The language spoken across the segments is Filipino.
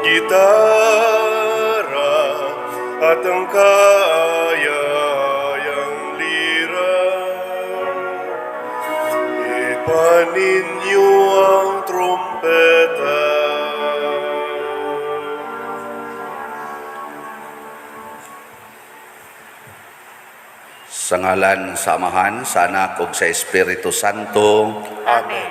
gitara at ang kaayayang lira. Ipaninyo ang trumpeta. Sa ngalan sa Amahan, sa Anak ug sa Espiritu Santo. Amen.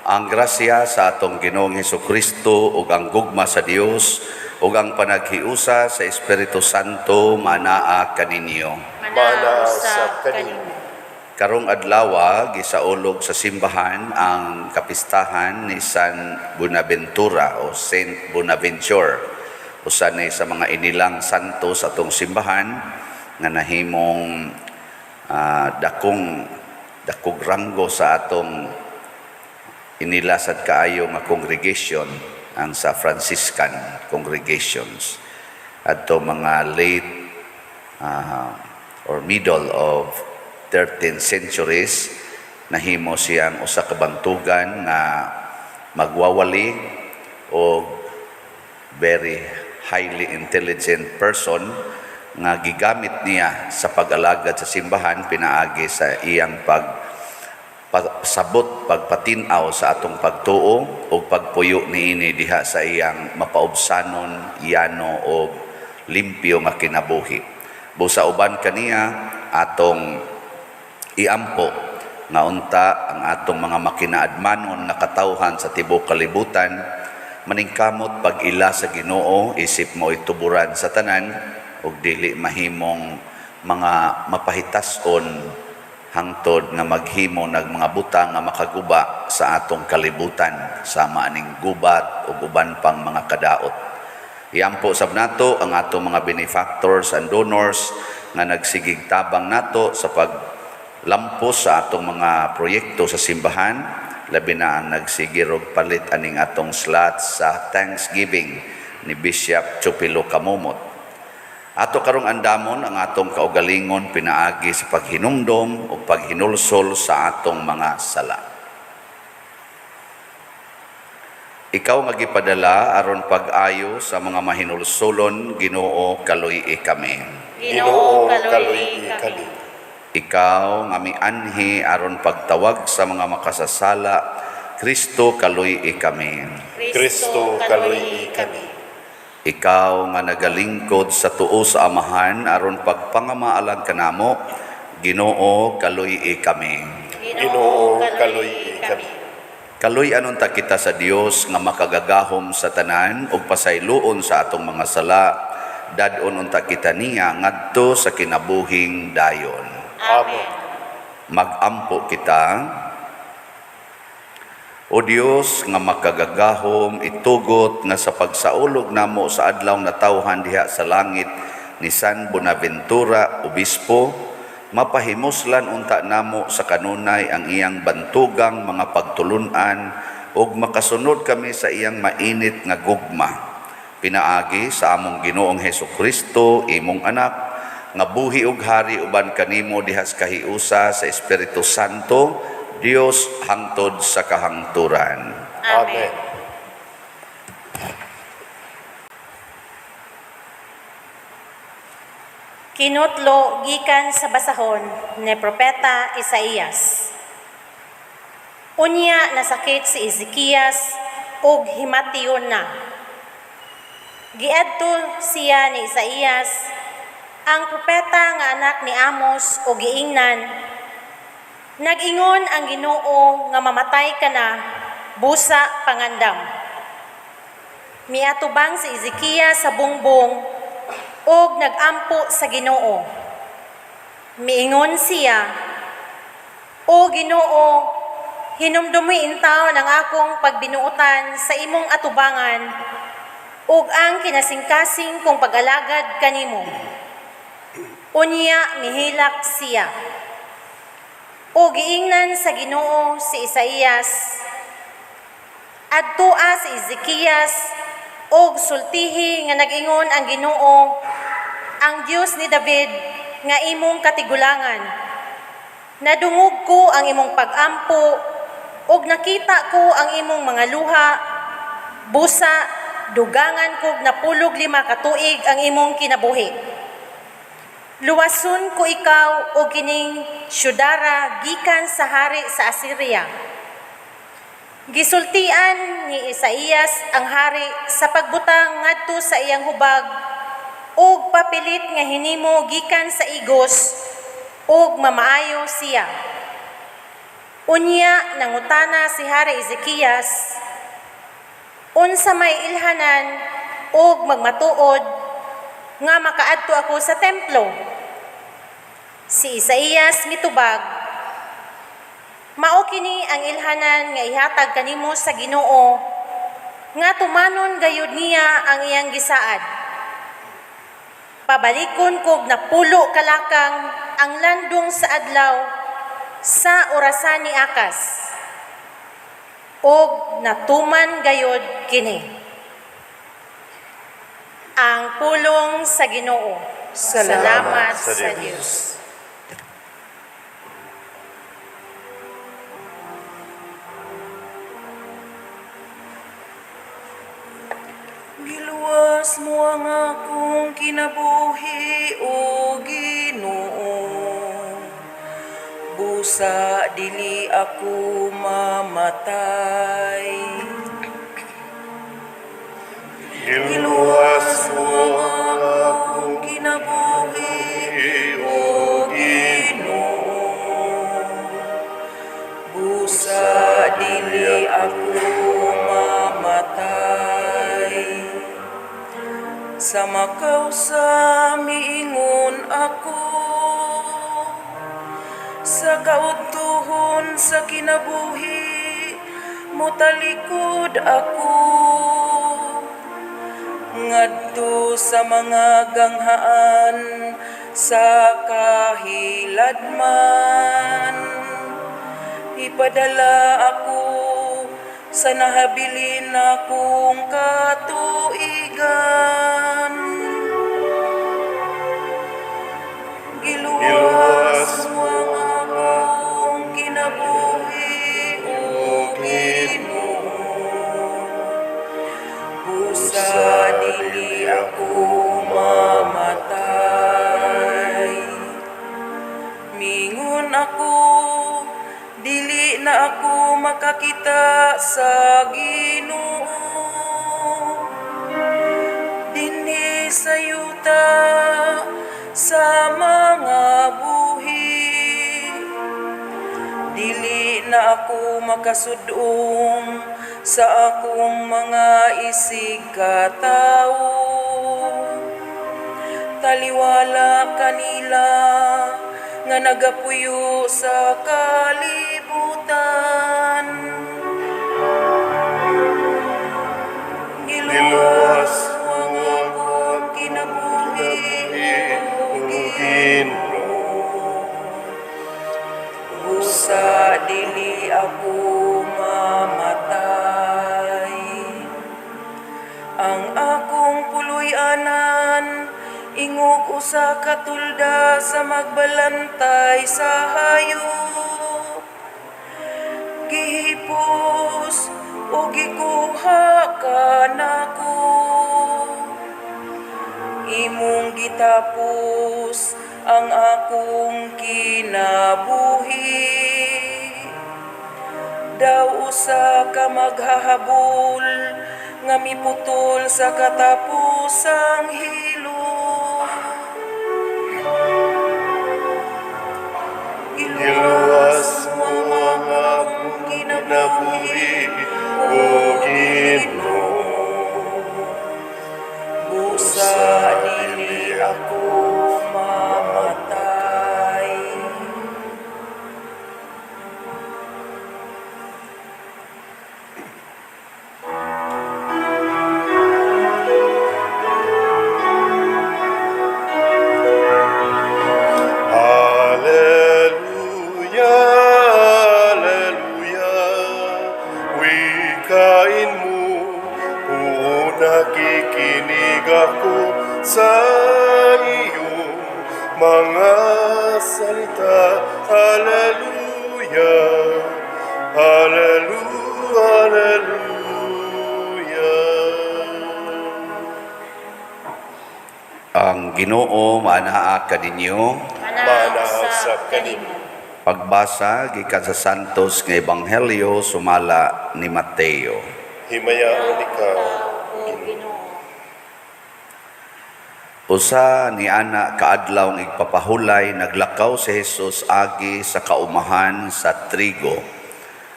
Ang grasya sa atong Ginoong Hesukristo ug ang gugma sa Dios ug ang panaghiusa sa Espiritu Santo manaa kaninyo. Manaa sa kanimo. Karong adlaw gisaulog sa simbahan ang kapistahan ni San Buenaventura o Saint Bonaventure, usa ni sa mga inilang santo sa atong simbahan nga nahimong dakong ranggo sa atong inilasad kaayo nga congregation, ang sa Franciscan congregations adto mga late or middle of 13th centuries. Nahimo siyang usa ka bantugan nga magwawali o very highly intelligent person nga gigamit niya sa pag-alagad sa simbahan pinaagi sa iyang pagpasabot, pagpatinaw sa atong pagtuo o pagpuyo niini diha sa iyang mapaubsanon, yano o limpyo nga kinabuhi. Busa uban kaniya atong iampo nga unta ang atong mga makinaadmanon na katawhan sa tibuok kalibutan maningkamot pag-ila sa Ginoo, isip mo ituburan sa tanan ug dili mahimong mga mapahitason hangtod nga maghimo nag mga butang nga makaguba sa atong kalibutan sama aning gubat ug uban pang mga kadaot. Iampo sab nato ang atong mga benefactors and donors nga nagsigig tabang nato sa paglampos sa atong mga proyekto sa simbahan, labi na ang nagsigig og palit aning atong slots sa Thanksgiving ni Bishop Chupilo Kamumot. Ato karong andamon ang atong kaugalingon pinaagi sa paghinumdom o paghinulsol sa atong mga sala. Ikaw nga gipadala aron pag-ayo sa mga mahinulsolon, Ginoo kaluy-i kami. Ginoo kaluy-i kami. Ikaw nga mianhi aron pagtawag sa mga makasasala, Kristo kaluy-i kami. Kristo kaluy-i kami. Ikaw nga nagalingkod sa tuo sa Amahan aron pagpangamaalan kanamo, Ginoo kaluy-i kami. Ginoo kaluy-i kami. Kaluy-anon ta kita sa Dios nga makagagahom sa tanan ug pasayloon sa atong mga sala, dadon unta kita niya ngadto sa kinabuhing dayon. Amen. Magampo kita. O Dios nga makagagahom, itugot nga sa pagsaulog namo sa adlaw na tawhan diha sa langit ni San Bonaventura, Obispo, mapahimuslan unta namo sa kanunay ang iyang bantugang mga pagtulunan ug makasunod kami sa iyang mainit nga gugma. Pinaagi sa among Ginoong Hesukristo, imong anak, nga buhi ug hari uban kanimo diha sa kahiusa sa Espiritu Santo, Dios hangtod sa kahangturan. Amen. Kinutlo gikan sa basahon ni Propeta Isaías. Unya nasakit si Ezekias ug himation na. Giadto siya ni Isaías, ang propeta nga anak ni Amos ug giingnan, nag-ingon ang Ginoo nga mamatay ka na, busa pangandam. Miatubang si Ezekias sa bungbong ug nagampo sa Ginoo. Miingon siya, O Ginoo, hinumdumi intaw ng akong pagbinuutan sa imong atubangan ug ang kinasingkasing kong pag-alagad kanimo. Unya mihilak siya. O giingnan sa Ginoo si Isaías, adtua si Ezekias og sultihi nga nag-ingon ang Ginoo, ang Dios ni David nga imong katigulangan. Nadungog ko ang imong pag-ampo ug nakita ko ang imong mga luha, busa dugangan kog napulog 5 ka tuig ang imong kinabuhi. Luwason ko ikaw o kining syudara gikan sa hari sa Assyria. Gisultian ni Isaías ang hari sa pagbutang ngadto sa iyang hubag ug papilit nga hinimo gikan sa igos ug mamaayo siya. Unya nangutana si Hari Ezekias, unsa may ilhanan ug magmatuod nga makaadto ako sa templo. Si Isaías mitubag, mao kini ang ilhanan nga ihatag kanimo sa Ginoo nga tumanon gayud niya ang iyang gisaad. Pabalikon kog napulo kalakang ang landong sa adlaw sa orasan ni Akas, og natuman gayod kini. Ang pulong sa Ginoo. Salamat sa Dios. Giluwas mo ang akong kinabuhi o Ginoo. Busa dili ako mamatay. Giluwas mo ang akong kinabuhi o Ginoo. Busa dili ako mamatay. Sa makaw sa miingon ako, sa kautuhon sa kinabuhi, mutalikod ako. Ngadto sa mga ganghaan sa kahiladman, ipadala ako sa nahabilin akong katuigan. Giluwas mo ang akong kinabuhi o Ginoo. Busa dili ako mamatay. Mingon ako, dili na ako makakita sa Ginoo. Dinhi sa yuta sa mga buhi, dili na ako makasudong sa akong mga isig katawo. Taliwala kanila nga nagapuyo sa kalibutan. Giluwas mo ang akong kinabuhi o Ginoo. Busa dili ako mamatay. Ang akong puloy-anan ingog usa ka tulda sa magbalantay sa hayop. Gihipos o gikuha ka nako. Imong gitapos ang akong kinabuhi. Daw usa ka maghahabol nga miputol sa katapusang hilo. Giluwas mo ang akong kinabuhi o Ginoo. Busa dili ako mamatay. Hallelujah, hallelujah. Wikain mo, kung nakikinig ako sa iyong mga salita. Hallelujah, hallelujah, hallelujah. Ang Ginoo maanaa kaninyo. Manahasap kanimo. Pagbasa gikan sa Santos nga Ebanghelyo sumala ni Mateo. Himayaon ikaw, Ginoo. Usa ni ana kaadlaw ng igpapahulay naglakaw si Jesus agi sa kaumahan sa trigo.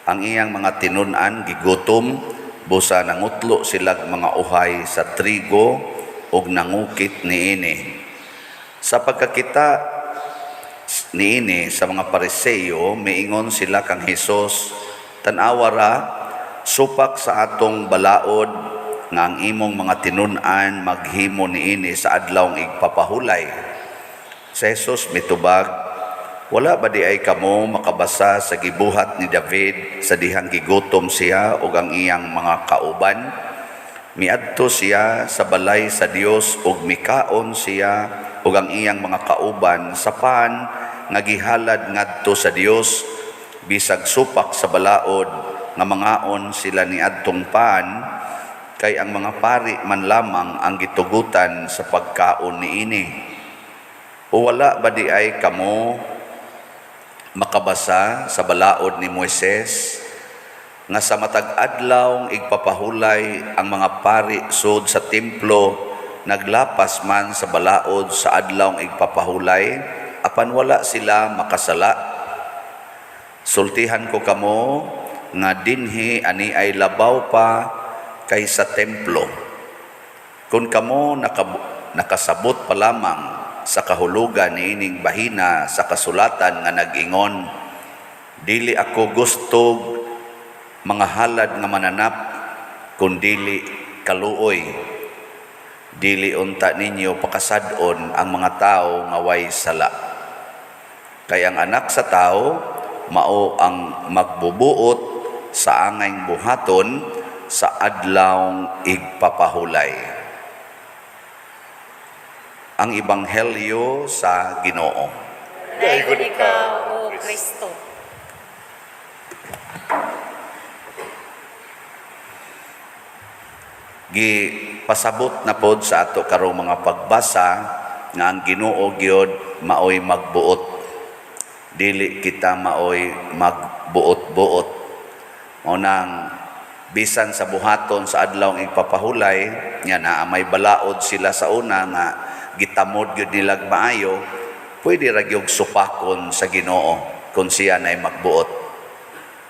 Ang iyang mga tinun-an gigutom busa nangutlo silag mga uhay sa trigo ug nangukit niini. Sa pagkakita niini sa mga Pariseo, miingon sila kang Hesus, tan-awara supak sa atong balaod nga ang imong mga tinun-an maghimo niini sa adlaw ng igpapahulay. Si Jesus mitubag, wala ba di ay kamo makabasa sa gibuhat ni David sa dihang gigutom siya ug ang iyang mga kauban? Miadto siya sa balay sa Dios ug mikaon siya ug ang iyang mga kauban sa pan nga gihalad ngadto sa Dios, bisag supak sa balaod nga mangaon sila ni adtong pan, kay ang mga pari man lamang ang gitugutan sa pagkaon niini. O wala ba di ay kamo makabasa sa balaod ni Moises nga sa matag adlaw igpapahulay ang mga pari sud sa templo naglapas man sa balaod sa adlaw igpapahulay apan wala sila makasala? Sultihan ko kamo nga dinhi ani ay labaw pa kaysa templo. Kung kamo nakasabot pa lamang sa kahulugan niining bahina sa kasulatan nga nag-ingon, dili ako gustog mga halad nga mananap, kundili kaluoy. Dili unta ninyo pakasad-on ang mga tao nga way sala. Kay ang anak sa tao mao ang magbubuot sa angayng buhaton sa adlawng igpapahulay. Ang Ebanghelyo sa Ginoo. Dayon ikaw, O Kristo. Gipasabot na pod sa ato karong mga pagbasa nga ang Ginoo gyud maoy magbuot. Dili kita maoy magbuot-buot. Mao nang bisan sa buhaton sa adlaw ng igpapahulay nya na may balaod sila sa una nga gitamod gyud nila maayo, pwede ra gyud supakon sa Ginoo kung siya nay magbuot.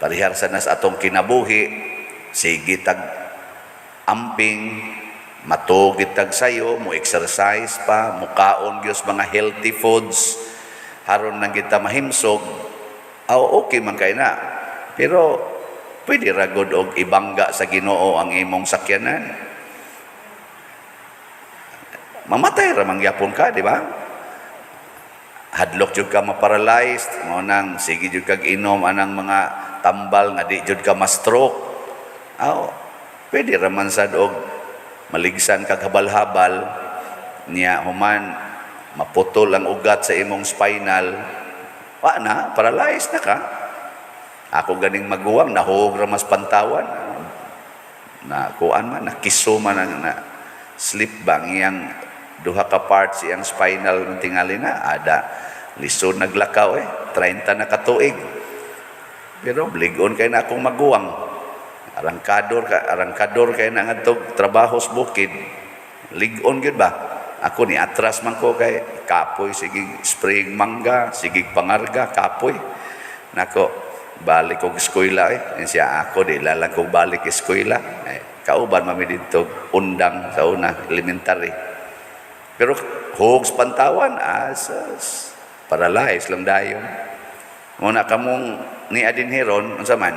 Parihar sa nas atong kinabuhi, sige tag amping, matugid tag sayo, mo exercise pa, mukaon gyud mga healthy foods haron nang kita mahimsog. Okay man kay na, pero pwede ra gud og ibangga sa Ginoo ang imong sakyanan. Mamatay ra mangyapon ka, di ba? Hadlok jud ka ma-paralyzed, mo nang sige jud kag inom anang mga tambal nga di jud ka ma-stroke. Pwede ra man sad og maligsan kag habal-habal niya human maputol ang ugat sa imong spinal. Wa na, paralyzed na ka. Ako ganing maguwang, nahuog ramas pantawan. Na kuan man, nakiso man na slip bang iyang duha ka parts iyang spinal ng tingali na. Ada, lisod naglakaw 30 na katuig. Pero bligon kay na akong maguwang. Arangkador kay na ngadtog trabaho sa bukid. Ligon gyud ba? Ako ni atras man ko kay kapoy, sige spring mangga, sige pangarga, kapoy. Nako, balik kong eskwela siya ako di lalang kong balik eskwela kauban mami dito undang sa una elementary, pero hugs pantawan asas paralyzed lang dayon. Muna kamong ni adinheron unsa man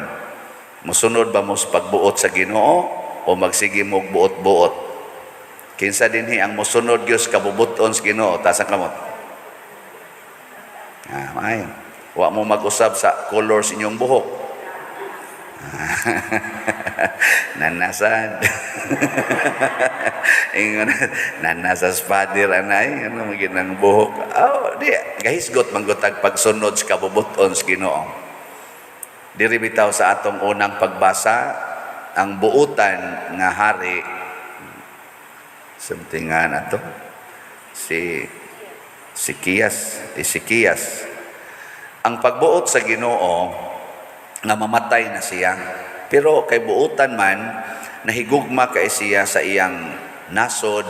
musunod ba mo sa pagbuot sa Ginoo o magsige mo buot-buot? Kinsa dinhi ang musunod gyud kabubuton sa Ginoo tasa kamot? May wa mo mag-usab sa colors inyong buhok. Nanasad. Ingon nanasas padir anay ano maginang buhok. Di gahisgot manggutag pagsunod sa kabubuton sa Ginoo. Diri bitaw sa atong unang pagbasa ang buutan nga hari something nga nato si Ezekias. Ang pagbuot sa Ginoo nga mamatay na siya, pero kay buutan man nahigugma kay siya sa iyang nasod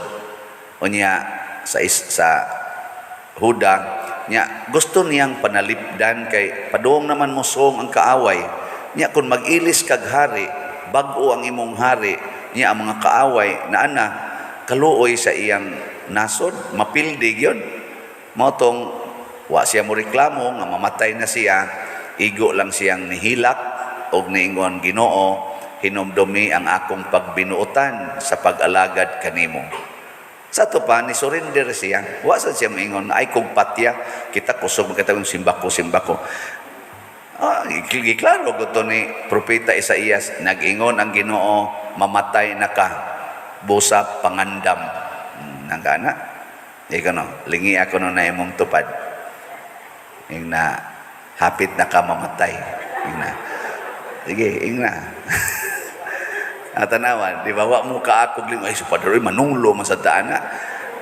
unya sa Huda nya, gusto niyang panalipdan kay padung naman musong ang kaaway nya. Kung mag-ilis kag hari, bag-o ang imong hari nya, ang mga kaaway na ana kaluoy sa iyang nasod, mapildig yon. Mao tong wa siya mo reklamo nga mamatay na siya, igo lang siyang nihilak og niingon, Ginoo, hinumdumi ang akong pagbinuotan sa pag-alagad kanimo. Sa to pa, ni surrender siya. Wa sad siya maingon, ay kong patya, kita kusog magkatawang simbako. Giklaro ko to ni Propeta Isaías, nag-ingon ang Ginoo, mamatay na ka, busa pangandam. Nangana, ikaw no, lingi ako no na imong tupad. Yung na, hapit na ka mamatay. Yung na, sige, yung na. Tanawan, di ba, wa mo kaakog ling, ay, supadoy, manunglo, masadaan na.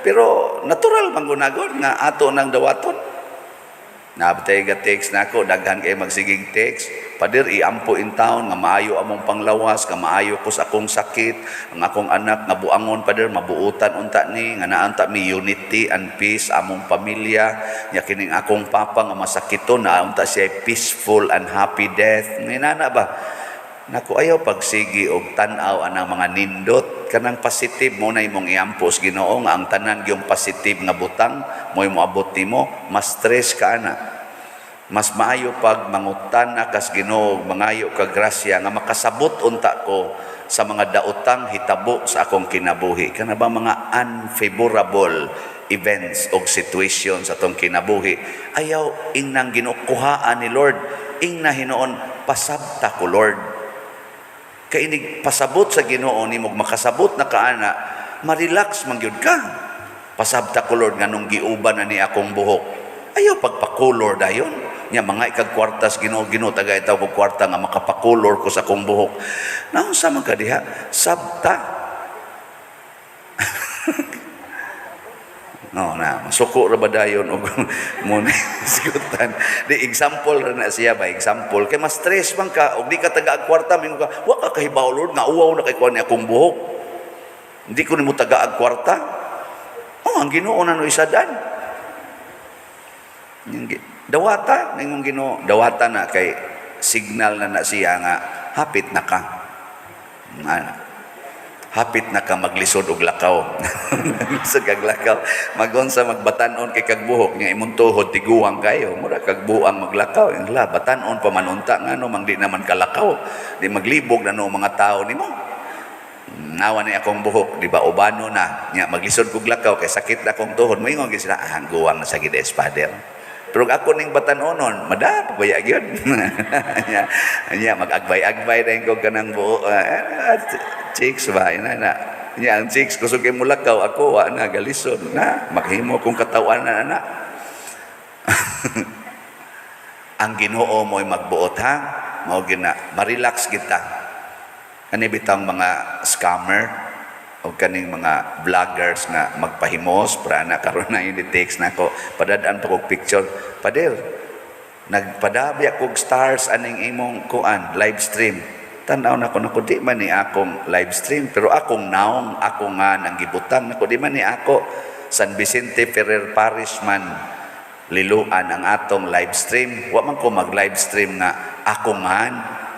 Pero, natural manggunagod nga ato ng dawaton. Naabtay ga text na ako, daghan kayo magsiging text. Padir, iampo in town, nga maayo among panglawas, nga maayo ko sa akong sakit, ang akong anak, nga buangon, padir, mabuutan unta ni, nga naanta mi unity and peace, among pamilya, nga kining akong papa, nga masakito, na unta siya peaceful and happy death. Nginana ba? Naku, ayaw pagsigi og tanaw anang mga nindot kanang positive mo na imong iampos Ginoo nga ang tanan gyung positive nga butang mo moabot nimo, mas stress ka ana. Mas maayo pag mangutan na kas Ginoo, mangayo ka grasya nga makasabot unta ko sa mga daotang hitabo sa akong kinabuhi. Kana ba mga unfavorable events o situations sa atong kinabuhi, ayaw ingnang ginukuhaan ni Lord, ingna hinoon pasabta ko Lord. Kay inig pasabot sa Ginoo nimo makasabot na kaana, ma-relax man gyud ka. Pasabta ko Lord nganong giuban na ni akong buhok. Ayaw pagpakolor dayon. Nya mga ikag kwartas Ginoo taga itaw ko kwarta nga makapakolor ko sa akong buhok. Naon sa man ka diha? Sabta. No, na masuko ra ba dayon og muna sigutan. Di example ra na siya ba, example kay mas stress man ka og di ka taga kwarta mingo ka, wa ka kahibaw Lord nga uwaw na kay kuan ni akong buhok. Hindi ko nimo taga kwarta. Oh, ang Ginoo na no isadan. Dawata ningong Ginoo, dawata na kay signal na siya nga hapit na ka. Hapit na ka maglisod og lakaw. Sa kaglakaw, magonsa magbatanon kay kagbuhok nga imong tuhod tiguang kayo. Mura kagbuang maglakaw, la batanon pa manunta ngano mang di naman kalakaw. Di maglibog na no mga tao nimo. Nawa ni akong buhok, di ba ubano na. Nya maglisod kog lakaw kay sakit na akong tuhod. Moingon gyud sila, guwang na sa gid espader. Pero ako ning batanonon, madap baya gyud. Nya mag-agbay-agbay rin ko kanang buo. Chicks ba na nya ang chicks kusog kay mulakaw ako wa na galison na maghimo kong katawan na. Ang Ginoo mo'y magbuot ha, mao gina ma-relax kita. Ani bitang mga scammer o kaning mga vloggers nga magpahimos para na karon na ini text nako padadaan pa kog picture pader nagpadabi akog stars aning imong kuan live stream. Tanaw na ko nako di man ni akong live stream pero akong naong ako nga nang gibutan nako di man ni ako San Vicente Ferrer Parish man liluan ang atong live stream. Wa man ko mag live stream nga ako nga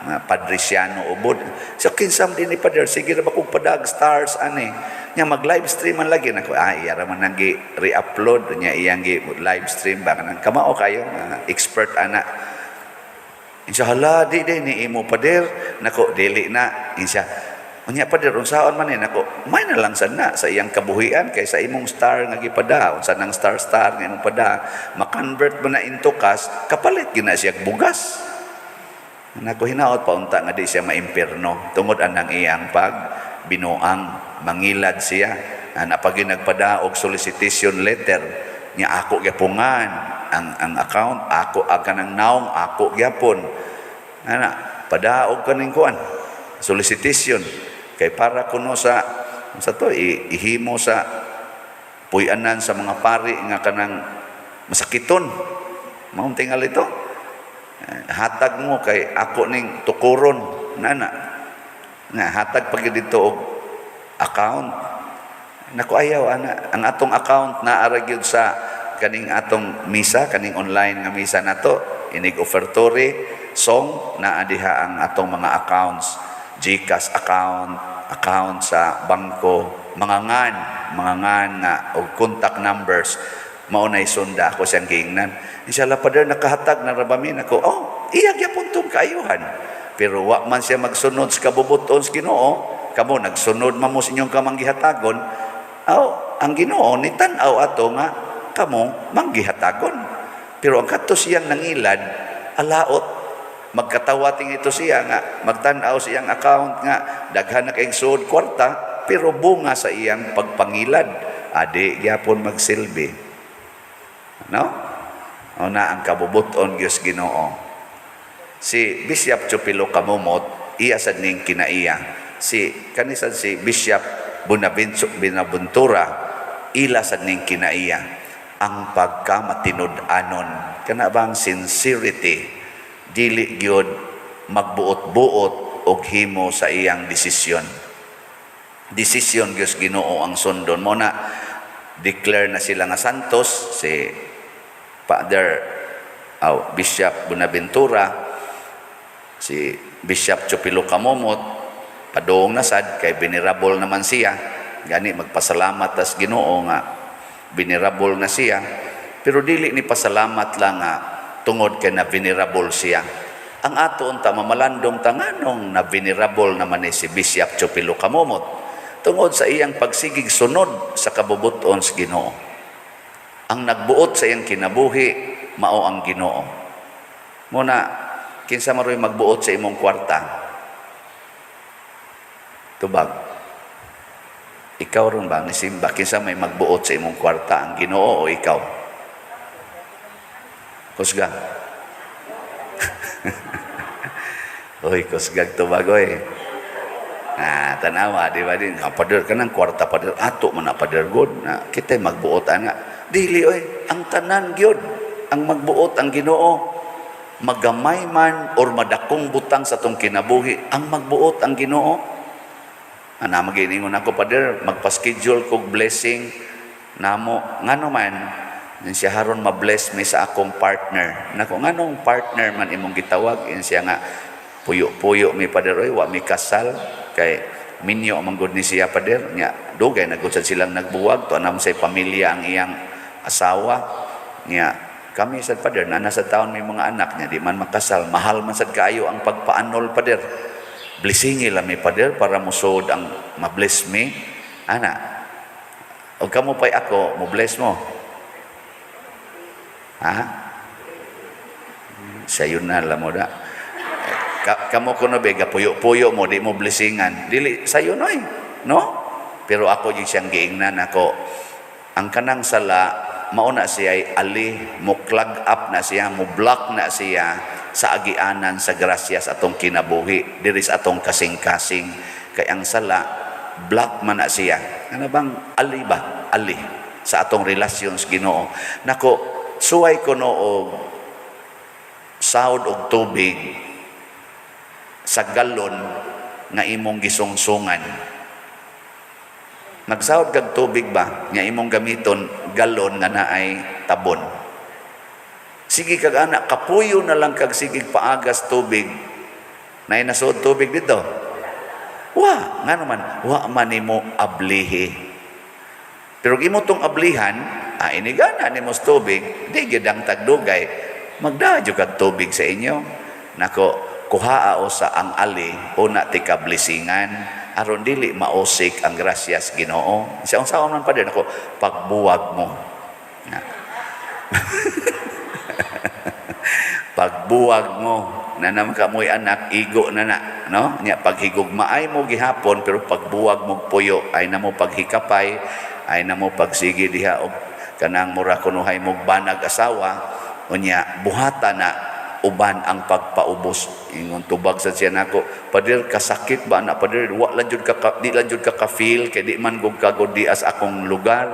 Padresiano ubod. So kinsam din ni Pader, sige ra ba kog padag stars ani. Nya mag live stream man lagi nako. Iya ra man nang re-upload nya iyang live stream ba kanang kamao kayo expert ana. Inshallah di ni imo Pader nako dili na insya. Unya Pader unsaon man ni nako may na lang sana sa iyang kabuhian kay sa imong star nga gipada unsa nang star nga imong pada ma-convert mo na into cash kapalit gina siya bugas. Nako hinaot pa unta nga di siya maimpierno tungod anang iyang pag binuang mangilad siya ana pag nagpada og solicitation letter nya ako gyapungan ang account ako kanang naong ako gyapon ana padaog kaning kuan solicitation kay para kuno sa to ihimo sa puy-anan sa mga pari nga kanang masakiton. Maong tingal ito. Hatag mo kay ako ning tukuron nana. Nga hatag pag dito og account. Naku ayaw ana, ang atong account na gyud sa kaning atong misa, kaning online nga misa nato, inig offertory, song naa diha ang atong mga accounts, GCash account sa bangko, mga ngan na og contact numbers mao nay sunda ako siyang giingnan. Inshallah pader nakahatag na rabamin ako. Oh, iya gyapon tong kaayuhan. Pero wa man siya magsunod sa kabubuton sa Ginoo, kamo nagsunod man mo sa inyong kamanggihatagon, ang Ginoo ni tan-aw ato nga kamo manggihatagon. Pero ang kadto siyang nangilad, alaot magkatawating ito siya nga magtan-aw siyang account nga daghan na kayong suod kwarta, pero bunga sa iyang pagpangilad adi gyapon magsilbi. No? O na ang kabubuton Diyos Ginoo. Si Bishop Chupilo Kamumot, iya sad ning kinaiya. Si Bishop Bunaventura, ila sad ning kinaiya ang pagkamatinud-anon. Kana bang sincerity, dili gyud magbuot-buot og himo sa iyang desisyon. Desisyon Diyos Ginoo ang sundon mo na declare na sila nga santos si Father Bishop Bunaventura, si Bishop Chupilo Kamumot, padong nasad kay venerable naman siya, gani magpasalamat tas Ginoo nga venerable na siya, pero dili ni pasalamat lang nga tungod kay na venerable siya. Ang ato unta mamalandong tanganong na venerable naman ni si Bishop Chupilo Kamumot tungod sa iyang pagsigig sunod sa kabubuton sa Ginoo. Ang nagbuot sa iyang kinabuhi mao ang Ginoo. Muna kinsa maroy magbuot sa imong kwarta? Tubag. Ikaw ron ba ni simba kinsa may magbuot sa imong kwarta, ang Ginoo o ikaw? Kusga. Oy, kusgag tubag oy. Tanawa, di ba din? Pader ka ng kwarta, pader. Ato man na pader god. Kita magbuotan nga. Dili, oy. Ang tanan gyud ang magbuot ang Ginoo. Magamay man or madakong butang sa tong kinabuhi, ang magbuot ang Ginoo. Maginingon ako, pader, magpa-schedule kog blessing namo. Ngano man, siya haron ma-bless mi sa akong partner. Nako, nganong partner man imong gitawag? Siya nga, puyo-puyo mi pader, oy, wa mi kasal. Kay minyo manggod ni siya pader nya dugay nagud silang nagbuwag to anam say pamilya ang iyang asawa nya kami sad pader na nasa taon may mga anak nya di man makasal, mahal man sad kaayo ang pagpaanol pader. Blessingi lang mi pader para musod ang mabless mi ana. Og kamo pay ako mo bless mo. Sayo na lang mo da. Kamo kuno bega puyo-puyo mo di mo blessingan dili sayo noy no, pero ako yung siyang giingnan ako ang kanang sala mauna siya ay ali mo clog up na siya, mo block na siya sa agianan sa grasya sa atong kinabuhi diri sa atong kasing-kasing kay ang sala block man na siya. Ano bang ali ba ali sa atong relasyon sa Ginoo. Nako suway ko no og sahod og tubig sa galon nga imong gisungsungan. Nagsahod kag tubig ba nga imong gamiton galon nga naay tabon. Sige kag anak, kapuyo na lang kag sige paagas tubig. Nay nasud tubig dito. Wa, nga naman, wa man nimo ablihi. Pero imo tong ablihan, inigana nimo tubig, di gyud ang tagdugay. Magdadyo kag tubig sa inyo. Nako, kuhaa o sa ang ali una ti kablisingan aron dili mausik ang grasyas Ginoo. Sa unsaon man pa din ako pagbuwag mo. Pagbuwag mo na naman kamoy anak igo na no nya paghigugmaay mo gihapon pero pagbuwag mo puyo ay namo paghikapay ay namo pagsigi diha og kanang mura kunuhay mo banag asawa unya buhata na uban ang pagpaubos. Ingon tubag sa siya nako, pader kasakit ba na pader wa lang jud di lang jud ka feel kay di man gud ka gud as akong lugar.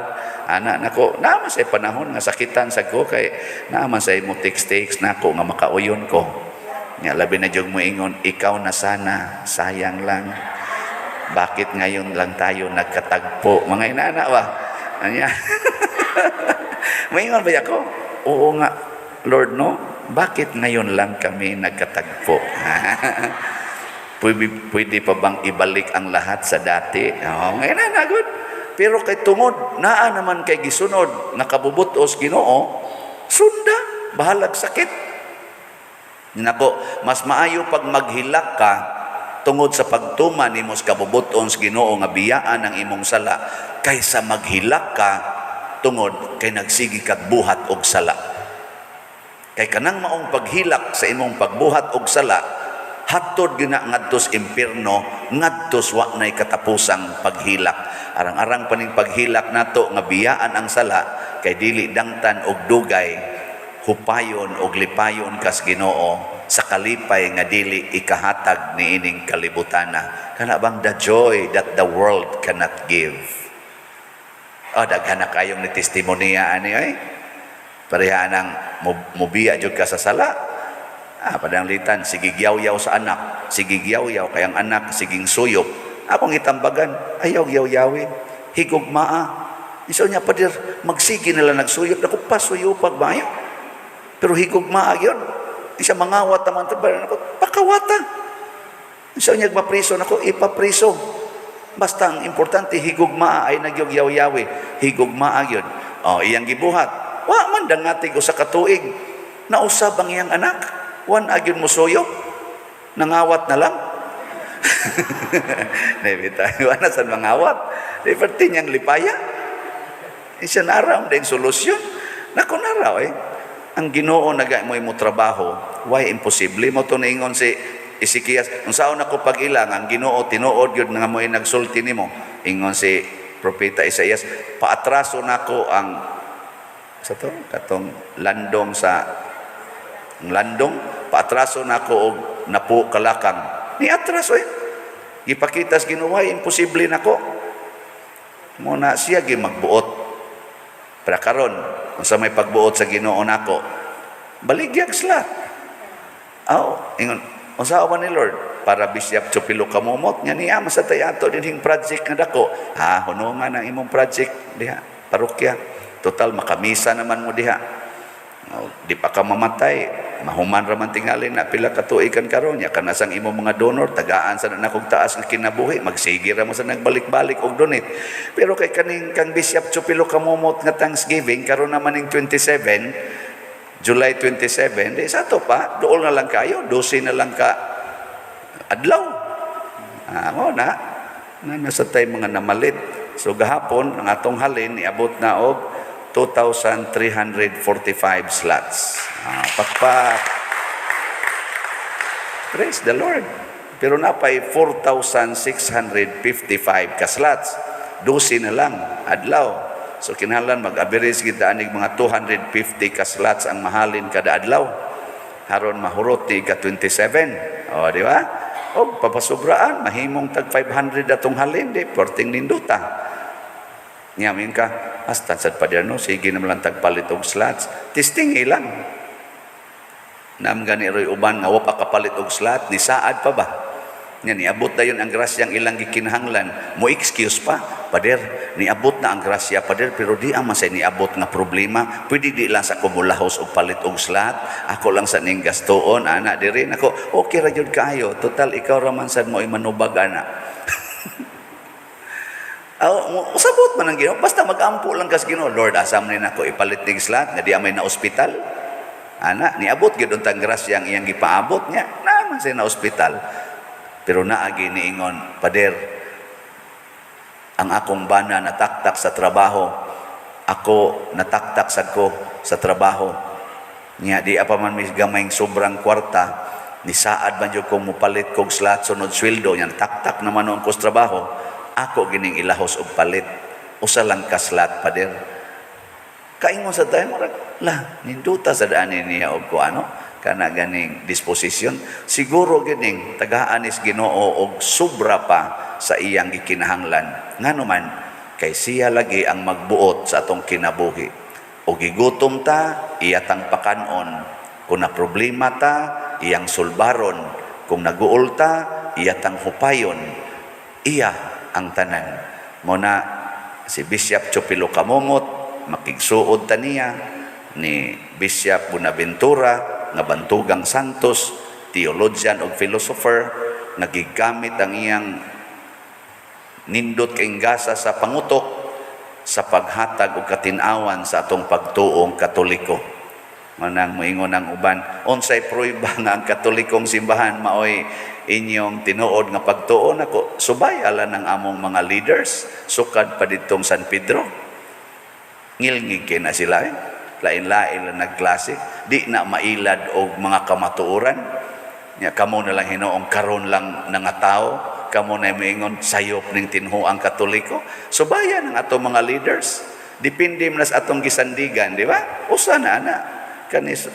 Ana nako, naman say panahon nga sakitan sa ko kay naman say mo text nako nga makauyon ko. Nya labi na jud mo ingon, ikaw na sana, sayang lang. Bakit ngayon lang tayo nagkatagpo? Mga inana ba? Anya. Maingon ba ako? Oo nga, Lord, no? Bakit ngayon lang kami nagkatagpo? Pwede pa bang ibalik ang lahat sa dati? Oh, ngayon na, good. Pero kay tungod, naa naman kay gisunod, nakabubutos Ginoo, sunda, bahalag sakit. Nako, mas maayo pag maghilak ka, tungod sa pagtuman nimo sa kabubuton sa Ginoo nga biyaan ang imong sala, kaysa maghilak ka, tungod kay nagsigi kag buhat og sala. Kay kanang maong paghilak sa imong pagbuhat og sala, hatod gina ngadtos impierno, ngadtos wa nay katapusang paghilak. Arang-arang paning paghilak nato nga biyaan ang sala, kay dili dangtan og dugay, hupayon og lipayon kas Ginoo sa kalipay nga dili ikahatag ni ining kalibutana. Kana bang the joy that the world cannot give. Daghan na kayong ni testimonya ani ay. Pareha nang mubiya jud ka sa sala. Padang litan, sige giyaw-yaw sa anak, sige giyaw-yaw kay ang anak siging suyop. Akong itambagan, ayaw giyaw-yawi, higugmaa. Iso niya padir, magsigi nila nagsuyop, ako pasuyopag bayo. Pero higugmaa yun. Isa mangawat naman tabaran ako, pakawata. Iso niya mapriso nako, ipapriso. Basta ang importante, higugmaa ay nagyog-yaw-yawi. Higugmaa yun. Iyang gibuhat. Wa man dangatig usa ka tuig. Nausab ang iyang anak. Wan agyon mo suyop. Nangawat na lang. Nebita, wala sa mangawat. Liberty niyang lipaya. Isa na araw din solusyon. Nako na raw ang Ginoo naga mo trabaho. Why imposible? Mo to naingon si Ezekias. Kung saan ako pag-ilang, ang Ginoo tinuod yun nga mo nagsulti nimo. Ingon si Propeta Isaias, paatraso nako ang sa to katong landong paatraso nako og napo kalakang ni atraso gipakita sa Ginoo imposible nako mo na siya gi magbuot para karon kung sa may pagbuot sa Ginoo nako baligyag sila ingon unsa man ni Lord para Bishop Chupilo kamumot nya niya sa tayato dinhing project nga dako hunungan ang imong project diha parokya. Total, makamisa naman mo diha. Di pa ka mamatay. Mahuman raman tingalin na pila katuikan karon nya kanasang imo mga donor, tagaan sa nakog taas nga kinabuhi, magsige ra mo sa nagbalik-balik og donate. Pero kay kaning kang Bishop Chupilo kamumot nga Thanksgiving, karon naman ning 27, July 27, di sa to pa, dool na lang kayo, 12 na lang ka adlaw. Nasa tay mga namalit. So gahapon, ang atong halin, iabot na og 2,345 slots. Pakpak. Praise the Lord. Pero napay 4,655 ka slots. 12 na lang, adlaw. So kinahanglan mag-average kita anig mga 250 ka slots ang mahalin kada adlaw. Haron mahurot ni ka 27. Di ba? O papasobraan, mahimong tag 500 atong halin, di, porting ninduta. Ngamin ka, hasta sa padyano, sige naman lang tagpalit og slots. Testing ilang. Nam gani roy uban nga wa pa kapalit og slot, ni saad pa ba? Nya niabot na yun ang grasyang ilang gikinahanglan. Mo excuse pa, pader, niabot na ang grasya, pader, pero di ang masay niabot nga problema. Pwede di lang sa kumulahos og palit og slot. Ako lang sa ning gastoon, ana diri nako. Okay ra jud kaayo. Total ikaw ra man sad mo imanubag ana. Usabot man ang Ginoo, basta magampo lang kas Ginoo. Lord, asam ni nako ipalit ning slot nga di amay na ospital. Ana, niabot gyud untang grasya ang iyang gipaabot niya. Naman say na ospital. Pero naagi niingon, pader, ang akong bana nataktak sa trabaho. Ako nataktak sad ko sa trabaho. Nya di apa man may gamayng sobrang kwarta, ni saad man jud kong mupalit kog slot sunod sweldo nya taktak naman noon ko sa trabaho. Ako gining ilahos og palit. Usa lang ka slot, pader. Kaingon sa tayo, ninduta sa daan niya og ko ano, kana ganing disposisyon, siguro gining tagaan is Ginoo og sobra pa sa iyang gikinahanglan. Nganuman kay siya lagi ang magbuot sa atong kinabuhi. O gigutom ta, iyatang pakanon. Kung na problema ta, iyang sulbaron. Kung naguol ta, iyatang hupayon. Iya ang tanan. Muna si Bishop Chupilo Kamumot, makigsuod ta niya, ni Bishop Buenaventura, nga Bantugang Santos, theologian o philosopher, nagigamit ang iyang nindot kaing gasa sa pangutok sa paghatag o katinawan sa atong pagtuong Katoliko. Manang moingon ang uban, unsay prueba nga ang Katolikong simbahan maoy inyong tinuod nga pagtuo nako, subaya lang ng among mga leaders, sukad pa ditong San Pedro. Ngilngig kay na sila lain-lain lang nagklase, di na mailad og mga kamatuoran. Nya kamo na lang Hinoong karon lang nga tao, kamo na moingon sayop ning tinhuang Katoliko. Subayan ang atong mga leaders. Depende man sa atong gisandigan, di ba? Usa na ana kanis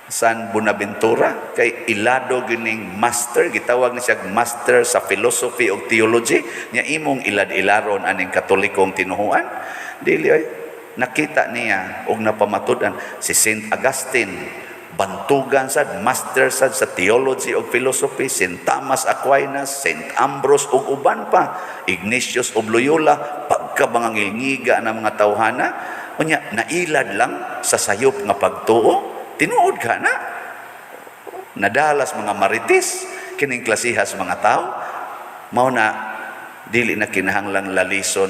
San Buenaventura kay ilado gining master, gitawag ni siya master sa philosophy o theology, nya imong ilad-ilaron aning Katolikong tinuhuan. Dili ay nakita niya og napamatud-an si Saint Augustine, Bantugan sad, master sad sa theology o philosophy, Saint Thomas Aquinas, Saint Ambrose ug uban pa, Ignatius of Loyola, pagkabangangilngiga ng mga tawhana, unya nailad lang sa sayop nga pagtuo, tinuod ka na. Nadalas mga marites, kining klasihas mga tao, mao na dili na kinahanglang lalison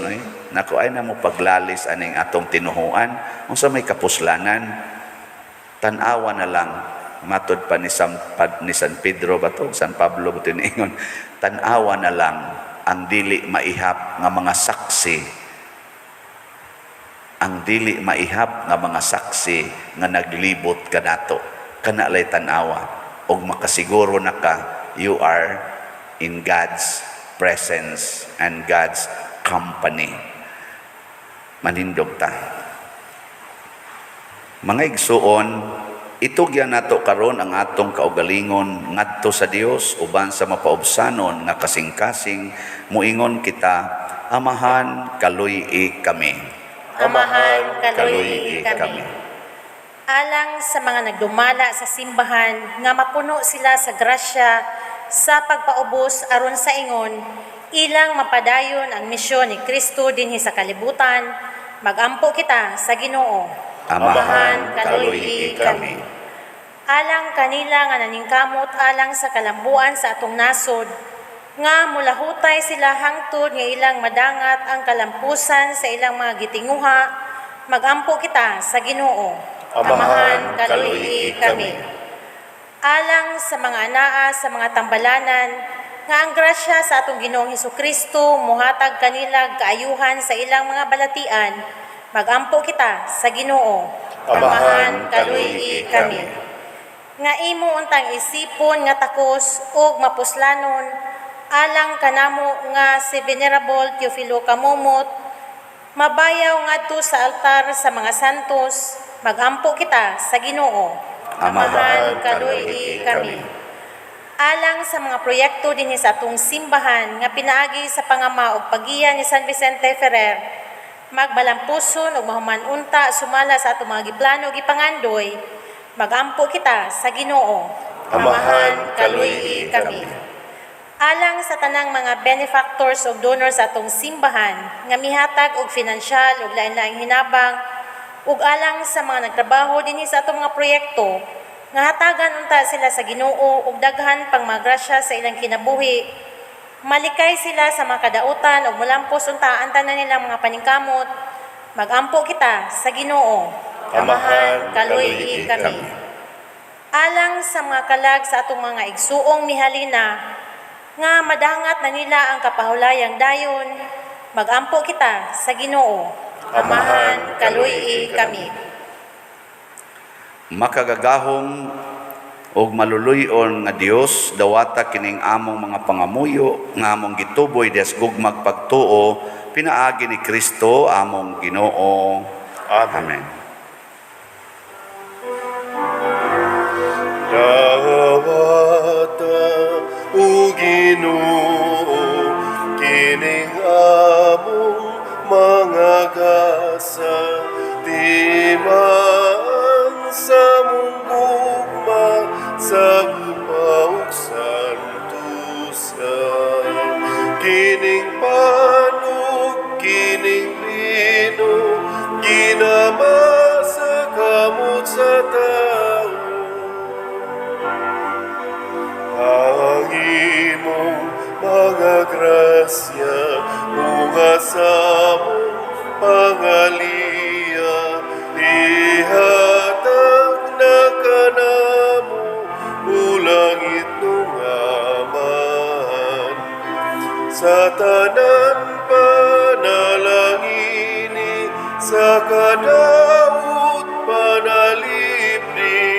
nako ay na mo paglalis aning atong tinuhuan unsa may kapuslanan, tan-awa na lang matod pa ni San Pedro ba to, San Pablo ba tiningon, tan-awa na lang ang dili maihap nga mga saksi, ang dili maihap nga mga saksi nga naglibot kanato, kana lay tan-awa og makasiguro na ka you are in God's presence and God's company. Manindog ta. Mga igsuon, itugyan nato karon ang atong kaugalingon ngadto sa Dios uban sa mapaubsanon nga kasing-kasing muingon kita, amahan kaluy-i kami. Amahan kaluy-i kami. Alang sa mga nagdumala sa simbahan nga mapuno sila sa grasya sa pagpaubos aron sa ingon, ilang mapadayon ang misyon ni Kristo dinhi sa kalibutan, magampo kita sa Ginoo. Amahan kaluy-i kami. Alang kanila nga naningkamot alang sa kalambuan sa atong nasod, nga mulahutay sila hangtod nga ilang madangat ang kalampusan sa ilang mga gitinguha, magampo kita sa Ginoo. Amahan kaluy-i kami. Alang sa mga anaa sa mga tambalanan, nga ang grasya sa atong Ginoong Hesukristo muhatag kanila kaayuhan sa ilang mga balatian, magampo kita sa Ginoo. Amahan kaluy-i kami. Nga imo untang isipon nga takos ug mapuslanon, alang kanamo nga si Venerable Teofilo Kamumot, mabayaw ngadto sa altar sa mga santos, magampo kita sa Ginoo. Amahan kaluy-i kami. Alang sa mga proyekto dinhi sa atong simbahan nga pinaagi sa pangama ug pagiya ni San Vicente Ferrer, magbalampuson ug mahuman-unta sumala sa atong mga giplano ug gipangandoy, magampo kita sa Ginoo. Amahan kaluy-i kami. Alang sa tanang mga benefactors ug donors sa atong simbahan nga mihatag og pinansyal ug lain-laing hinabang, ug alang sa mga nagtrabaho dinhi sa atong mga proyekto, nga hatagan unta sila sa Ginoo ug daghan pang mga grasya sa ilang kinabuhi, malikay sila sa mga kadautan ug mulampos unta ang tanan nilang mga paningkamot, magampo kita sa Ginoo. Amahan kaluy-i kami. Alang sa mga kalag sa atong mga igsuong mihalina, nga madangat na nila ang kapahulayang dayon, magampo kita sa Ginoo. Amahan kaluy-i kami. Makagagahong og maluluyon nga Dios, dawata kining among mga pangamuyo nga among gituboy des gugmag pagtuo, pinaagi ni Kristo among Ginoo. Amen. Dawata o Ginoo kining among mga gasa timaan sa mong gugma sa upaw santusan kining panog kining lino ginamasa kamot sa tao ang imong mga grasya mga sa mong pangaliya ihatag na kanamo ulangit nung aman sa tanan panalangini sa kadawot panalipni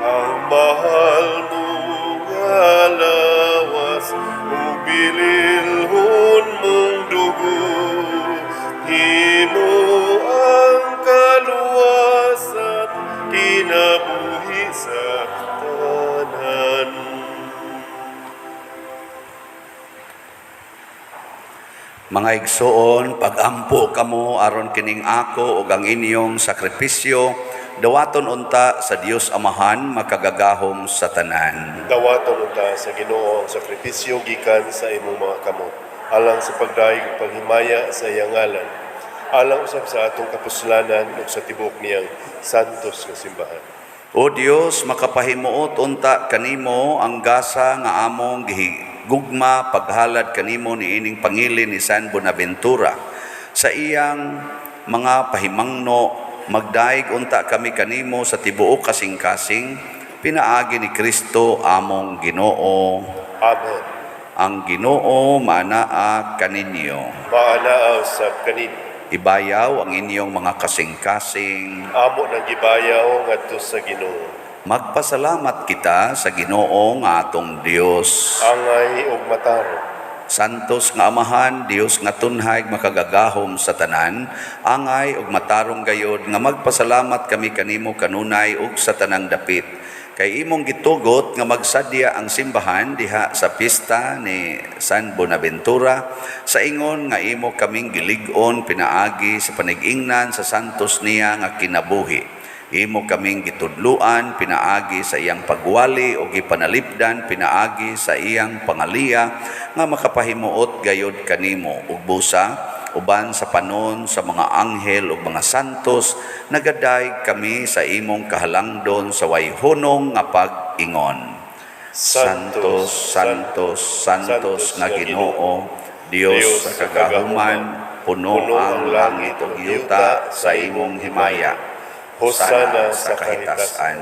ang mahal mong alawas ubililhon mong dugo himo ang kaluwasan kinabuhi sa tanan. Mga igsoon, pagampo kamo aron kining ako ug ang inyong sakripisyo dawaton unta sa Dios Amahan makagagahom sa tanan. Dawaton unta sa Ginoo ang sakripisyo gikan sa imong mga kamot alang sa pagdaig ug paghimaya sa iyang ngalan alang usab sa atong kapuslanan ug sa tibok niyang santos nga simbahan. O Dios, makapahimuot unta kanimo ang gasa nga among gihigugma paghalad kanimo niining pangilin ni San Buenaventura sa iyang mga pahimangno magdaig unta kami kanimo sa tibuok kasing-kasing pinaagi ni Kristo among Ginoo. Amen. Ang Ginoo maanaa kaninyo. Maanaa sa kanin. Ibayaw ang inyong mga kasing-kasing. Amo nang gibayaw ngadto sa Ginoo. Magpasalamat kita sa Ginoo nga atong Dios. Angay ug matarong. Santos nga Amahan, Dios nga tunhay makagagahom sa tanan, angay ug matarong gayod nga magpasalamat kami kanimo kanunay ug sa tanang dapit. Kay imong gitugot nga magsadya ang simbahan diha sa pista ni San Buenaventura sa ingon nga imo kaming gilig-on pinaagi sa panig-ingnan sa santos niya nga kinabuhi. Imo kaming gitudluan pinaagi sa iyang pagwali o gipanalipdan pinaagi sa iyang pangaliya nga makapahimuot gayod kanimo ug busa uban sa panon sa mga anghel ug mga santos nagadayeg kami sa imong kahalangdon sa wayhunong nga pag-ingon. Santos, Santos, Santos nga Ginoo, Dios sa kagahuman, puno ang langit ug yuta sa imong himaya. Hosana sa kahitasan.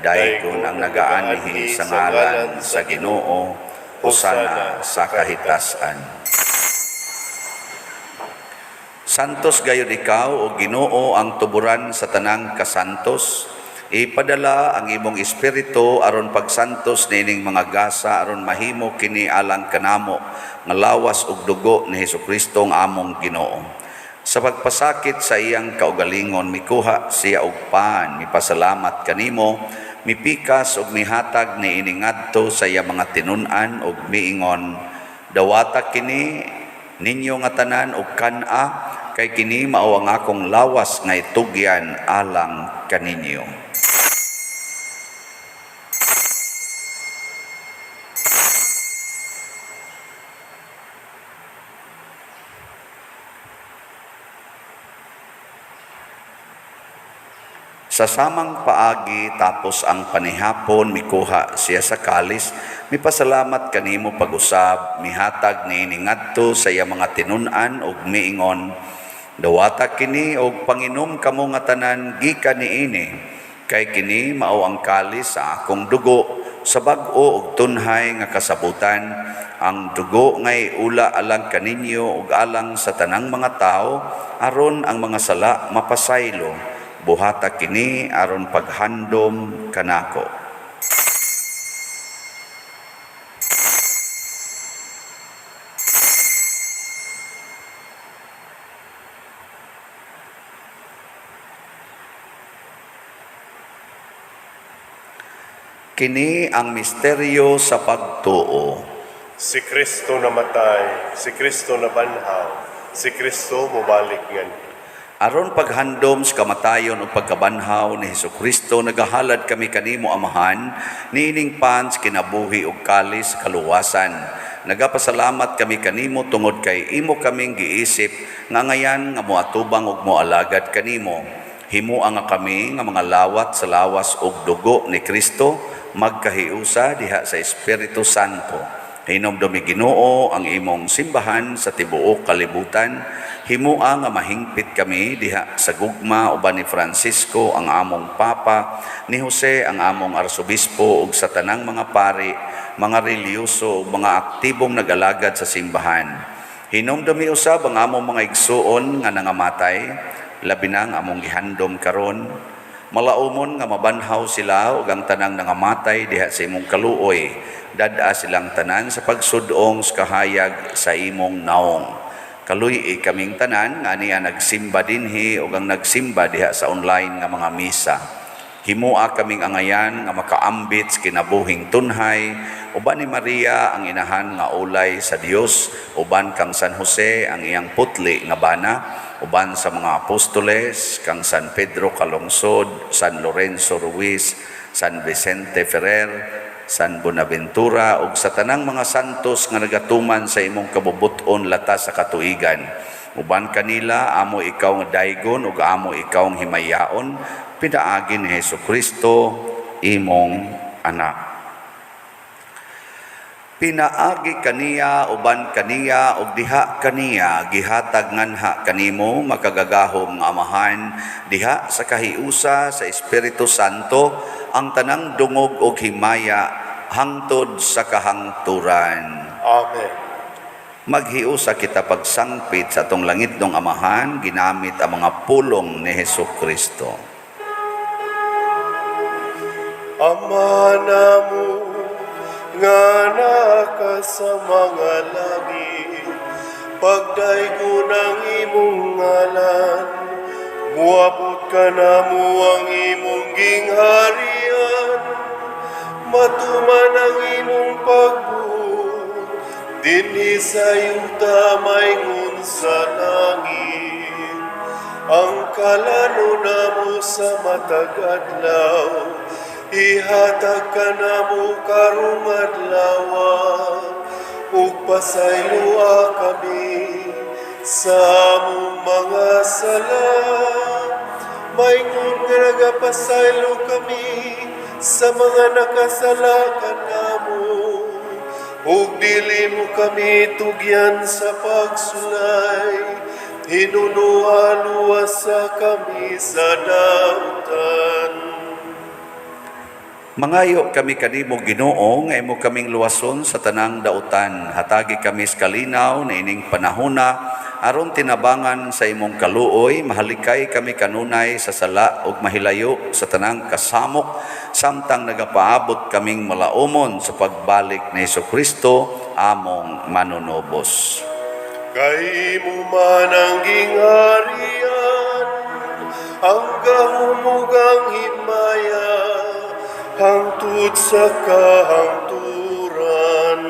Daygon ang nagaanhi sa ngalan sa Ginoo. Hosana sa kahitasan. Santos gayud ikaw o Ginoo ang tuburan sa tanang kasantos. Ipadala ang imong espiritu aron pagsantos nining mga gasa aron mahimo kini alang kanamo nga lawas ug dugo ni Hesukristo ang among Ginoo. Sa pagpasakit sa iyang kaugalingon mikuha siya og pan, mipasalamat kanimo, mipikas ug mihatag ni iningadto sa iya mga tinun-an ug miingon, dawata kini ninyo nga tanan ug kan-a kay kini mao ang akong lawas nga itugyan alang kaninyo. Sa samang paagi tapos ang panihapon mikuha siya sa kalis, mipasalamat kanimo pag-usab, mihatag ni iningadto sa iya mga tinun-an ug miingon, dawata kini og panginom kamo nga tanan gikan niini, kay kini mao ang kalis sa akong dugo sa bag-o ug tunhay nga kasabutan, ang dugo ngay ula alang kaninyo ug alang sa tanang mga tao aron ang mga sala mapasaylo. Buhata kini aron paghandom kanako. Kini ang misteryo sa pagtuo. Si Kristo namatay, si Kristo nabanhaw, si Kristo mubalik ngan. Aron paghandom sa kamatayon o pagkabanhaw ni Hesukristo, nagahalad kami kanimo amahan, niining pans kinabuhi ug kalis kaluwasan. Nagapasalamat kami kanimo tungod kay imo kaming giisip nga ngayan nga moatubang ug moalagad kanimo. Himua nga kami nga mga lawat sa lawas ug dugo ni Kristo magkahiusa diha sa Espiritu Santo. Hinumdumi Ginoo ang imong simbahan sa tibuok kalibutan. Himua nga mahingpit kami diha sa gugma uban ni Francisco ang among papa, ni Jose ang among arsobispo ug sa tanang mga pari, mga reliyoso ug mga aktibong nagalagad sa simbahan. Hinumdumi usab ang among mga igsuon nga nangamatay, labi na ang among gihandom karon. Malaumon nga mabanhaw sila ug ang tanang nangamatay diha sa imong kaluoy. Dada silang tanan sa pagsudong sa kahayag sa imong naong. Kaluy kaming tanan nga niya nagsimba dinhi ug ang nagsimba diha sa online nga mga misa. Himua kaming angayan nga makaambit sa kinabuhing tunhay, uban ni Maria ang inahan nga ulay sa Dios, uban kang San Jose ang iyang putli nga bana, uban sa mga apostoles kang San Pedro Calungsod, San Lorenzo Ruiz, San Vicente Ferrer, San Bonaventura ug sa tanang mga santos nga nagatuman sa imong kabubuton latas sa katuigan. Uban kanila amo ikaw nga daygon ug amo ikaw nga himayaon, pinaagi ni Hesukristo imong anak. Pinaagi kaniya uban kaniya ug diha kaniya gihatag nganha kanimo makagagahom nga amahan diha sa kahiusa sa Espiritu Santo ang tanang dungog ug himaya hangtod sa kahangturan. Amen. Maghiusa kita pagsangpit sa atong langitnong amahan ginamit ang mga pulong ni Hesukristo. Ama namo nga naka sa mga langit, pagdaygon ang imong ngalan, muabot ka namo ang imong gingharian, matuman ang imong pagbuot, dinhi sa yuta mayngon sa langit. Ang kalano namo sa matag adlaw, ihatag ka namo karong adlaw, ug pasaylua kami sa among mga sala. Mayingon nga nagapasaylo kami sa mga nakasala kanamo, ug dili mo kami tugyan sa pagsulay, hinunuan-luwasa kami sa dautan. Mangayo kami kanimo Ginoo nga imo kaming luwason sa tanang dautan. Hatagi kami sa kalinaw na ining panahona aron tinabangan sa imong kaluoy, mahalikay kami kanunay sa sala ug mahilayo sa tanang kasamok samtang nagapaabot kaming malaumon sa pagbalik ni Hesukristo among manunobos. Kay mo man ang gingharian, ang gahumugang himaya, hangtod sa kahangturan.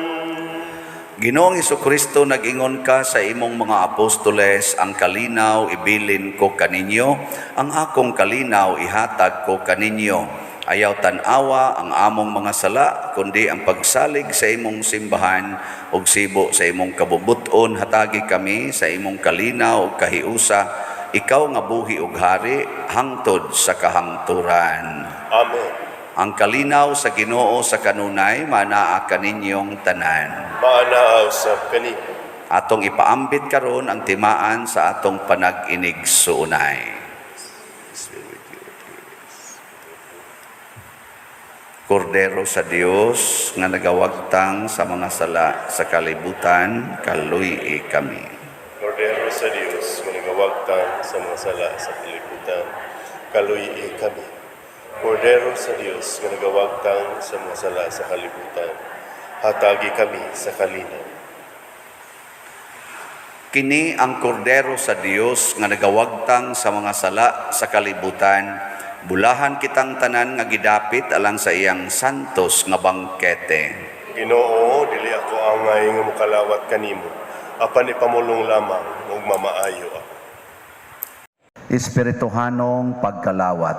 Ginoong Hesukristo, nag-ingon ka sa imong mga apostoles, ang kalinaw ibilin ko kaninyo, ang akong kalinaw ihatag ko kaninyo. Ayaw tanawa ang among mga sala, kundi ang pagsalig sa imong simbahan ug sibo sa imong kabubuton. Hatagi kami sa imong kalinaw ug kahiusa, ikaw nga buhi ug hari hangtod sa kahangturan. Amen. Ang kalinaw sa Ginoo sa kanunay manaa kaninyong tanan. Maanaaw sa kanino. Atong ipaambit karon ang timaan sa atong panag-inig suunay. Kordero sa Dios nga nagawagtang sa mga sala sa kalibutan, kaluy kami. Kordero sa Dios, managawagtang sa mga sala sa kalibutan, kaluy kami. Kordero sa Dios, managawagtang sa mga sala sa kalibutan, hatagi kami sa kalinaw. Kini ang kordero sa Dios nga nagawagtang sa mga sala sa kalibutan, Bulahan kitang tanan nga gidapit alang sa iyang santos nga bangkete. Ginoo, dili ako angay nga mukalawat kanimo. Apan ipamulong lamang ug mamaayo ako. Espirituhanong pagkalawat.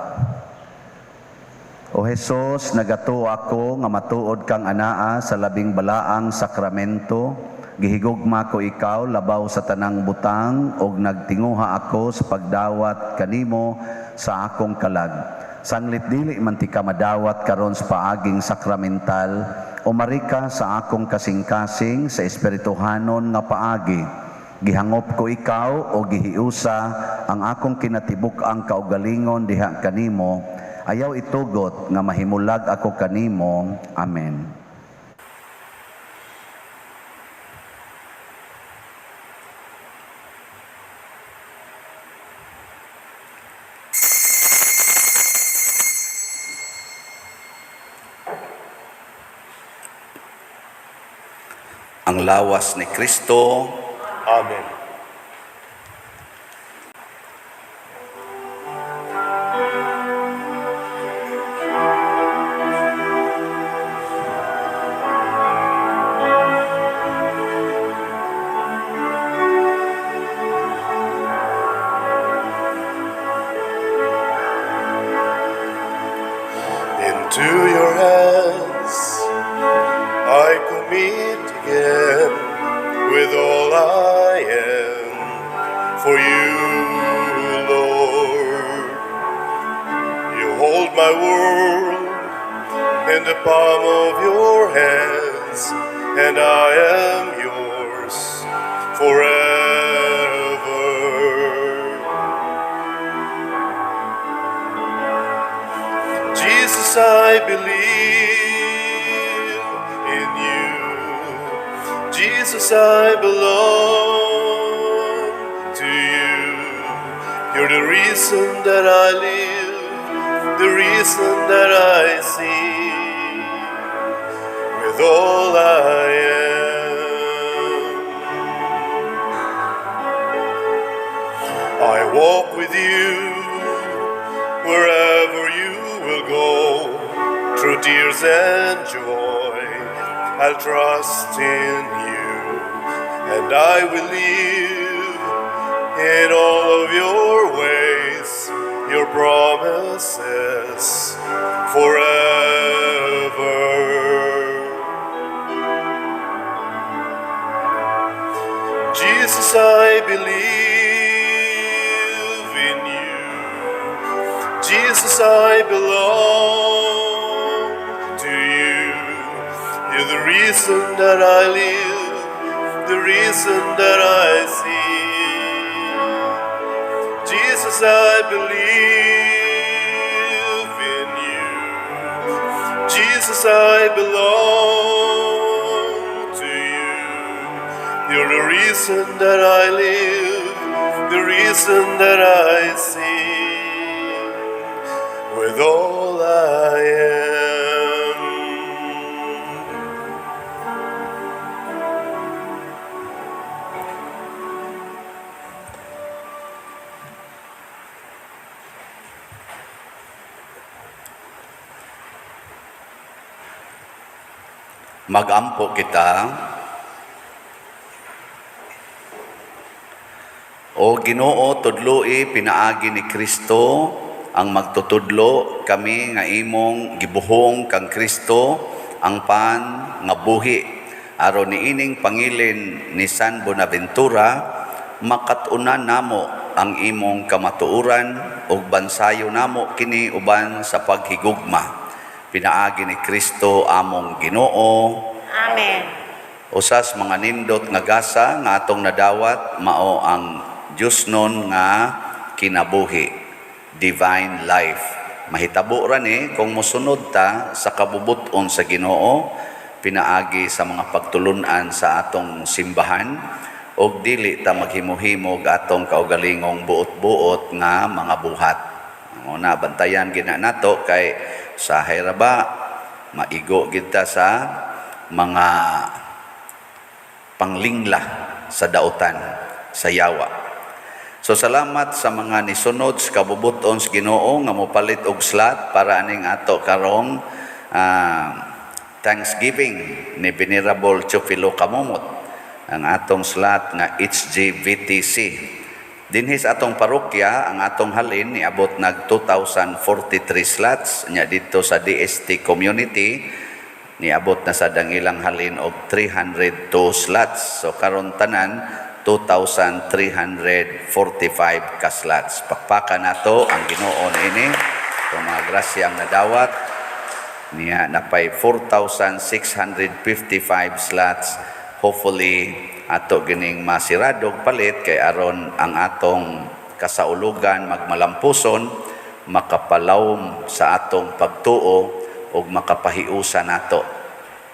O Jesus, nagato ako nga matuod kang anaa sa labing balaang sakramento. Gihigugma ko ikaw labaw sa tanang butang og nagtinguha ako sa pagdawat kanimo sa akong kalag. Sanglit dili man ti ka madawat karon sa paaging sakramental o marika sa akong kasing-kasing sa espirituhanon nga paagi. Gihangop ko ikaw o gihiusa ang akong kinatibuk ang kaugalingon diha kanimo. Ayaw itugot nga mahimulag ako kanimo. Amen. Ang lawas ni Kristo. Amen. Into your hands I commit again with all I am for you, Lord. You hold my world in the palm of your hands, and I am yours forever. Jesus, I believe in you. Jesus, I belong to you. You're the reason that I live, the reason that I see. With all I am, I walk with you wherever you will go, through tears and joy. I'll trust in you, and I will live in all of your ways, your promises forever. Jesus, I believe in you. Jesus, I belong to you. You're the reason that I live, the reason that I see. Jesus, I believe in you. Jesus, I belong to you. You're the reason that I live, the reason that I sing with all I am. Magampo kita. O Ginoo, tudloi pinaagi ni Kristo ang magtutudlo kami nga imong gibuhong kang Kristo ang pan nga buhi aron niining pangilin ni San Bonaventura makatunan namo ang imong kamatuoran ug bansayo namo kini uban sa paghigugma. Pinaagi ni Kristo among Ginoo. Amen. Usas mga nindot nga gasa nga atong nadawat mao ang Diyos nun nga kinabuhi, divine life. Mahitabo ra ni kung mosunod ta sa kabubuton sa Ginoo, pinaagi sa mga pagtulunan sa atong simbahan, og dili ta maghimuhimog atong kaugalingong buot-buot nga mga buhat. Una bantayan gina nato kay sa ba maigo gid ta sa mga panglingla sa dautan sa yawa. So salamat sa mga nisunod sa kabubuton sa Ginoo nga mopalit og slot para aning ato karong Thanksgiving ni Venerable Chufilo Kamumot, ang atong slot nga HGVTC. Dinhi sa atong parokya, ang atong halin niabot nag 2,043 slots nya dito sa DST community niabot na sa dangilang halin og 302 slots. So karon tanan 2,345 ka slots. Pakpakan nato ang Ginoo ini kung mga grasyang nadawat niya napay 4,655 slots. Hopefully ato gining masiradog palit kay aron ang atong kasaulugan magmalampuson, makapalawom sa atong pagtuo ug makapahiusa nato.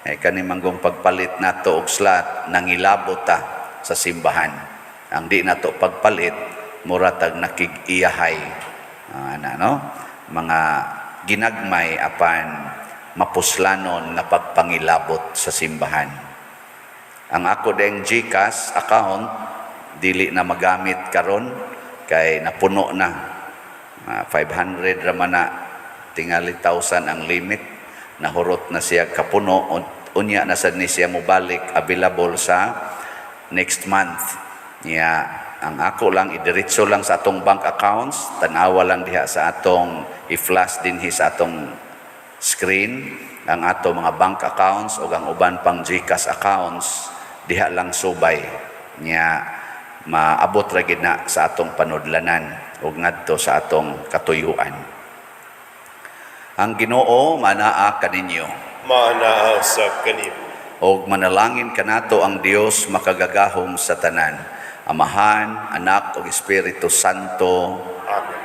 Kani manggong pagpalit nato og slot nangilabot ta sa simbahan. Ang di nato pagpalit muratag nakig-iyahay mga ginagmay apan mapuslanon na pagpangilabot sa simbahan. Ang ako deng GCash account dili na magamit karon kay napuno na. 500 raman na, tingali 1,000 ang limit. Nahurot na siya kapuno, unya na sad ni siya mobalik available sa next month. Ang ako lang idiretso lang sa atong bank accounts, tanawa lang diha sa atong i-flash dinhi sa atong screen ang atong mga bank accounts o ang uban pang GCash accounts diha lang subay niya maabot ra gid na sa atong panudlanan ug ngadto sa atong katuyuan. Ang Ginoo manaa kaninyo. Maanaa sa kanimo. Og manalangin kanato ang Dios makagagahom sa tanan, Amahan, Anak ug Espiritu Santo. Amen.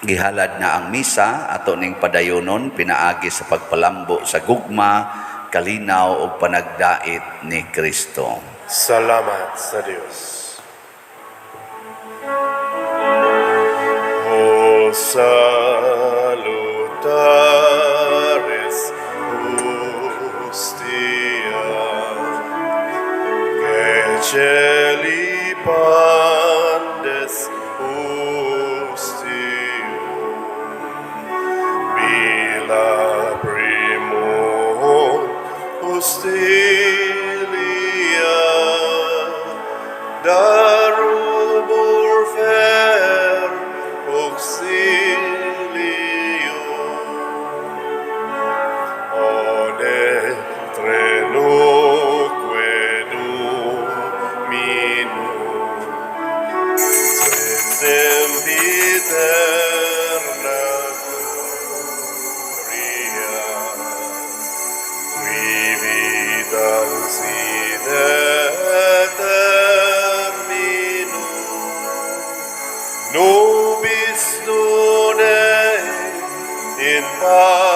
Gihalad na ang misa ato ning padayonon pinaagi sa pagpalambo sa gugma, kalinaw ug panagdait ni Kristo. Salamat sa Dios. O salutares hostia, que celi pandes hostio, bila primum hostilia, darubur fer auxilio, ode treloque Dominum, sempiterna gloria, qui vitam sine terminum, nobis done in pace